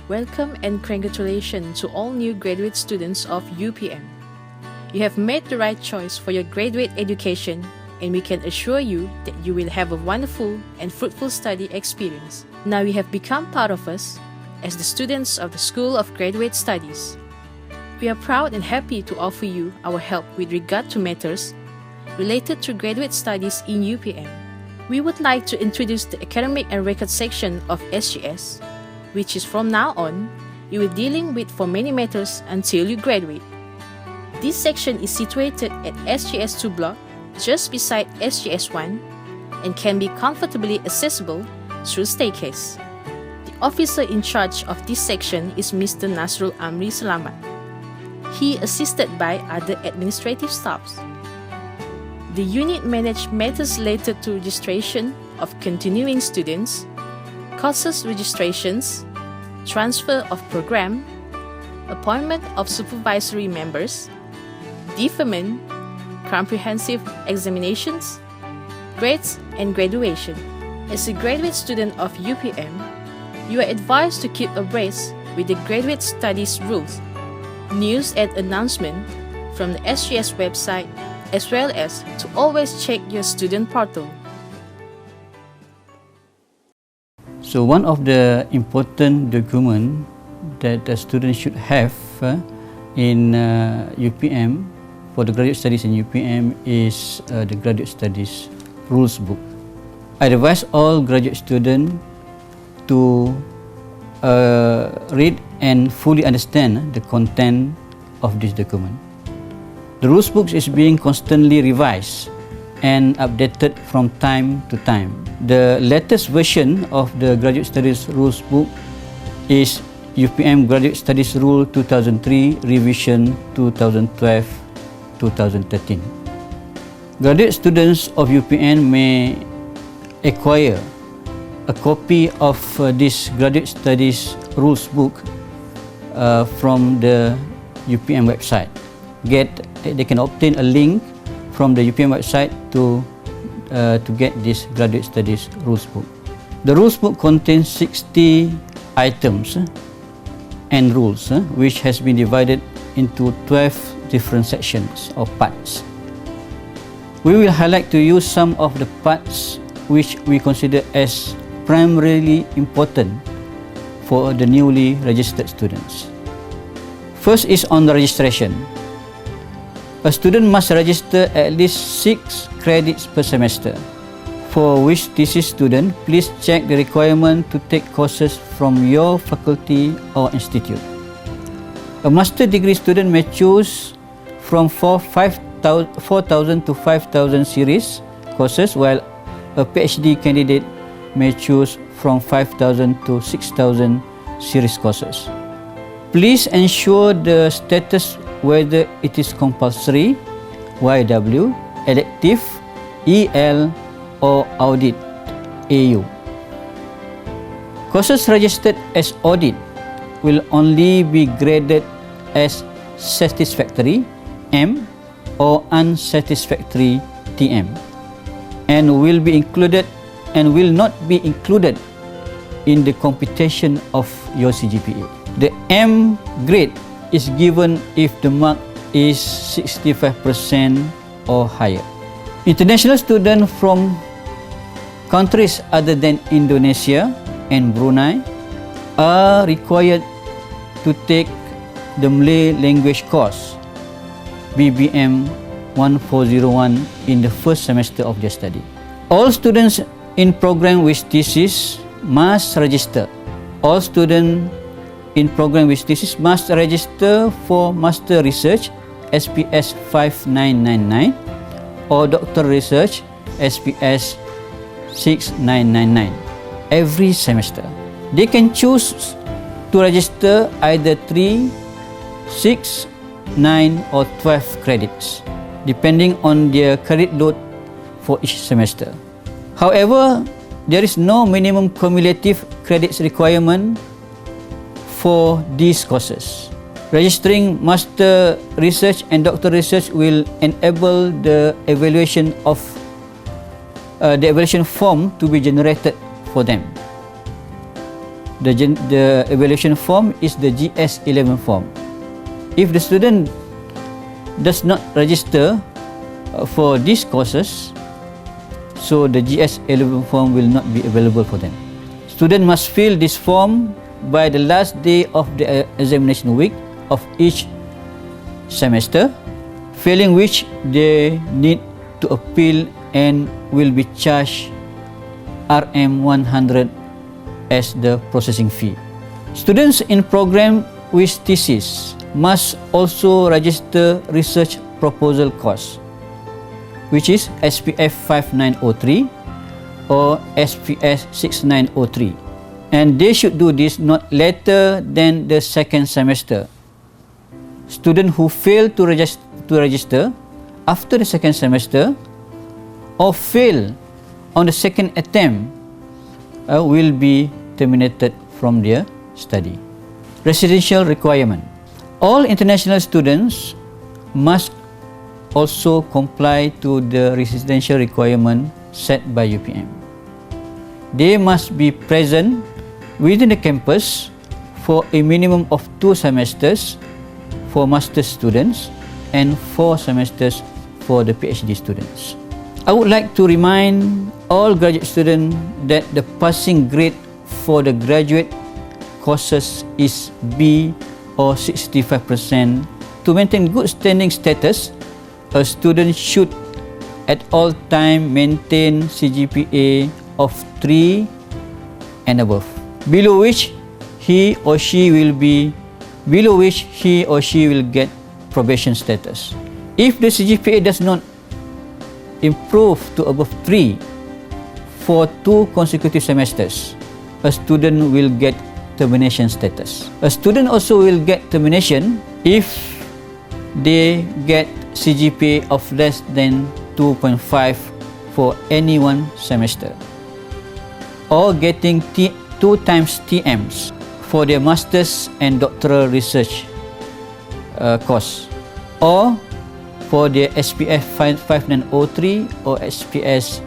Welcome and congratulations to all new graduate students of UPM. You have made the right choice for your graduate education, and we can assure you that you will have a wonderful and fruitful study experience. Now you have become part of us as the students of the School of Graduate Studies. We are proud and happy to offer you our help with regard to matters related to graduate studies in UPM. We would like to introduce the Academic and Record section of SGS, which is from now on, you will be dealing with for many matters until you graduate. This section is situated at SGS 2 block, just beside SGS 1, and can be comfortably accessible through staircase. The officer in charge of this section is Mr. Nasrul Amri Salamat. He assisted by other administrative staffs. The unit manages matters related to registration of continuing students, courses registrations, transfer of program, appointment of supervisory members, deferment, comprehensive examinations, grades, and graduation. As a graduate student of UPM, you are advised to keep abreast with the graduate studies rules, news and announcement from the SGS website, as well as to always check your student portal. So one of the important documents that the student should have in UPM, for the graduate studies in UPM, is the graduate studies rules book. I advise all graduate students to read and fully understand the content of this document. The rules book is being constantly revised and updated from time to time. The latest version of the Graduate Studies Rules Book is UPM Graduate Studies Rule 2003 Revision 2012-2013. Graduate students of UPM may acquire a copy of this Graduate Studies Rules Book from the UPM website. They can obtain a link from the UPM website to get this Graduate Studies Rules Book. The Rules Book contains 60 items and rules, which has been divided into 12 different sections or parts. We will highlight to you some of the parts which we consider as primarily important for the newly registered students. First is on the registration. A student must register at least 6 credits per semester. For which thesis student, please check the requirement to take courses from your faculty or institute. A master degree student may choose from 4,000 to 5,000 series courses, while a PhD candidate may choose from 5,000 to 6,000 series courses. Please ensure the status whether it is compulsory, YW, elective, EL, or audit, AU. Courses registered as audit will only be graded as satisfactory, M, or unsatisfactory, TM, and will not be included in the computation of your CGPA. The M grade is given if the mark is 65% or higher. International students from countries other than Indonesia and Brunei are required to take the Malay language course, BBM 1401, in the first semester of their study. All students in program with thesis must register. All students in program with thesis must register for Master Research SPS 5999 or Doctor Research SPS 6999 every semester. They can choose to register either 3, 6, 9 or 12 credits depending on their credit load for each semester. However, there is no minimum cumulative credits requirement for these courses. Registering Master Research and Doctor Research will enable the evaluation form to be generated for them. The evaluation form is the GS11 form. If the student does not register for these courses, so the GS11 form will not be available for them. Student must fill this form by the last day of the examination week of each semester, failing which they need to appeal and will be charged RM100 as the processing fee. Students in program with thesis must also register research proposal course, which is SPF 5903 or SPS 6903, and they should do this not later than the second semester. Students who fail to register after the second semester or fail on the second attempt will be terminated from their study. Residential requirement. All international students must also comply to the residential requirement set by UPM. They must be present within the campus for a minimum of 2 semesters for master's students and 4 semesters for the PhD students. I would like to remind all graduate students that the passing grade for the graduate courses is B or 65%. To maintain good standing status, a student should at all time maintain CGPA of 3 and above, below which he or she will get probation status. If the CGPA does not improve to above 3 for 2 consecutive semesters, a student will get termination status. A student also will get termination if they get CGPA of less than 2.5 for any one semester, or getting 2 times TMs for their master's and doctoral research course, or for their SPF 5903 or SPS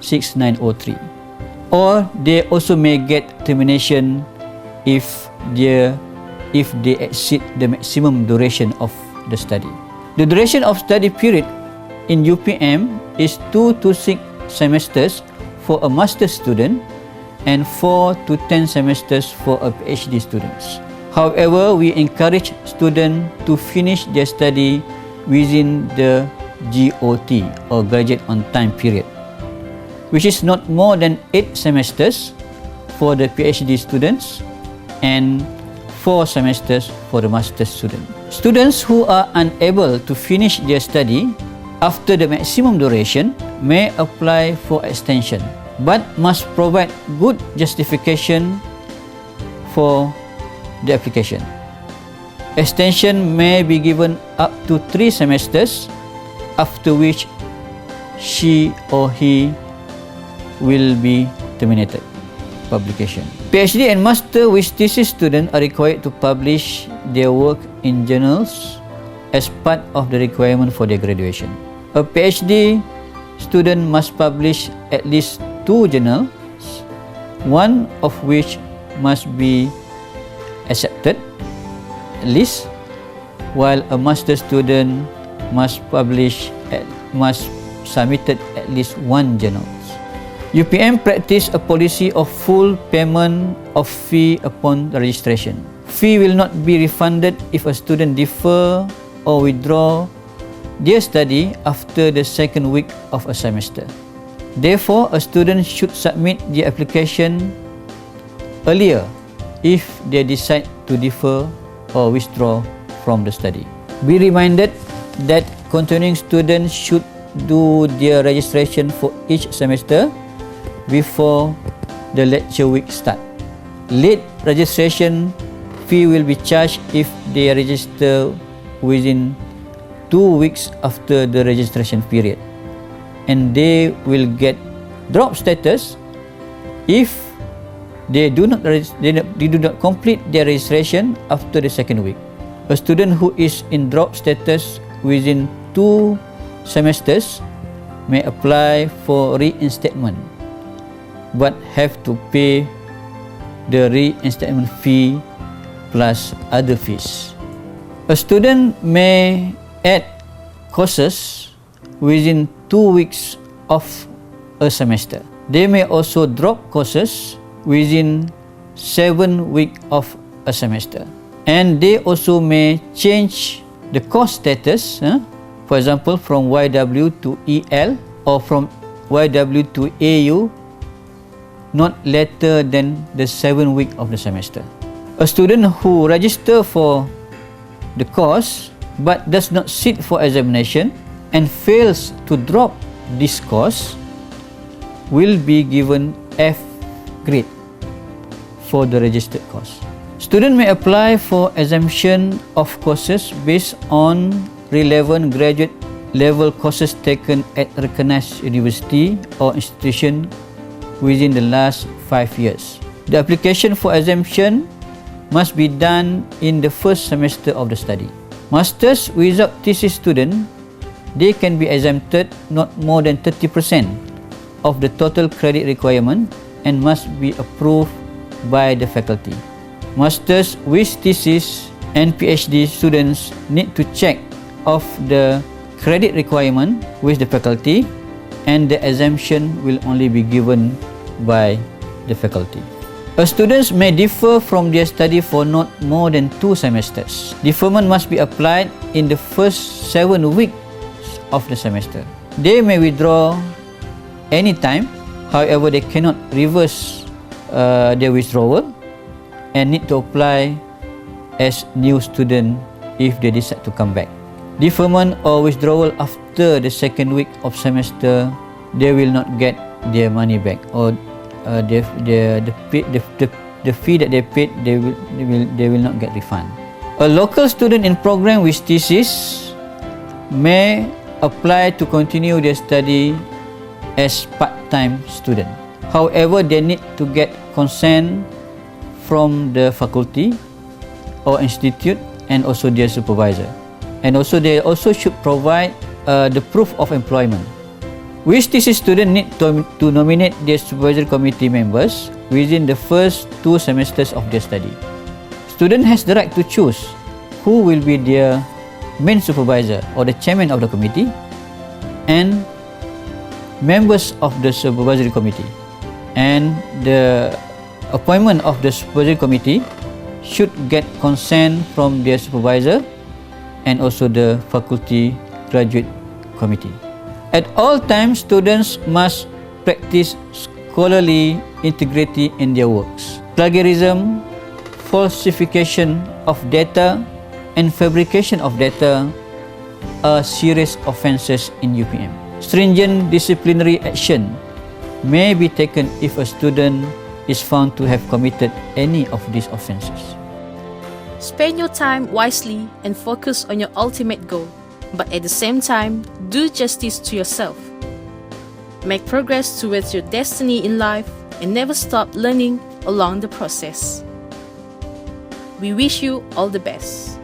6903, or they also may get termination if they exceed the maximum duration of the study. The duration of study period in UPM is 2 to 6 semesters for a master's student and 4 to 10 semesters for a PhD students. However, we encourage students to finish their study within the GOT or graduate on time period, which is not more than 8 semesters for the PhD students and 4 semesters for the master's student. Students who are unable to finish their study after the maximum duration may apply for extension, but must provide good justification for the application. Extension may be given up to 3 semesters, after which she or he will be terminated. Publication. PhD and master with thesis students are required to publish their work in journals as part of the requirement for their graduation. A PhD student must publish at least 2 journals, one of which must be accepted at least, while a master student must submitted at least 1 journal. UPM practice a policy of full payment of fee upon registration. Fee will not be refunded if a student defer or withdraw their study after the second week of a semester. Therefore, a student should submit the application earlier if they decide to defer or withdraw from the study. Be reminded that continuing students should do their registration for each semester before the lecture week start. Late registration fee will be charged if they register within 2 weeks after the registration period, and they will get drop status if they do not complete their registration after the second week. A student who is in drop status within 2 semesters may apply for reinstatement, but have to pay the reinstatement fee plus other fees. A student may add courses within 2 weeks of a semester. They may also drop courses within 7 weeks of a semester. And they also may change the course status, for example, from YW to EL or from YW to AU, not later than the 7th week of the semester. A student who registers for the course but does not sit for examination and fails to drop this course will be given F grade for the registered course. Student may apply for exemption of courses based on relevant graduate level courses taken at recognized university or institution within the last 5 years. The application for exemption must be done in the first semester of the study. Masters without thesis student, they can be exempted not more than 30% of the total credit requirement and must be approved by the faculty. Masters with thesis and PhD students need to check of the credit requirement with the faculty, and the exemption will only be given by the faculty. Students may defer from their study for not more than 2 semesters. Deferment must be applied in the first 7 weeks of the semester. They may withdraw anytime, however they cannot reverse their withdrawal and need to apply as new student if they decide to come back. Deferment or withdrawal after the 2nd week of semester, they will not get their money back, or the fee that they paid, they will not get refund. A local student in program with thesis may apply to continue their study as part-time student. However, they need to get consent from the faculty or institute and also their supervisor. And also they also should provide the proof of employment. With thesis student need to nominate their supervisory committee members within the first 2 semesters of their study. Student has the right to choose who will be their main supervisor or the chairman of the committee and members of the supervisory committee. And the appointment of the supervisory committee should get consent from their supervisor and also the faculty graduate committee. At all times, students must practice scholarly integrity in their works. Plagiarism, falsification of data, and fabrication of data are serious offences in UPM. Stringent disciplinary action may be taken if a student is found to have committed any of these offences. Spend your time wisely and focus on your ultimate goal, but at the same time, do justice to yourself. Make progress towards your destiny in life and never stop learning along the process. We wish you all the best.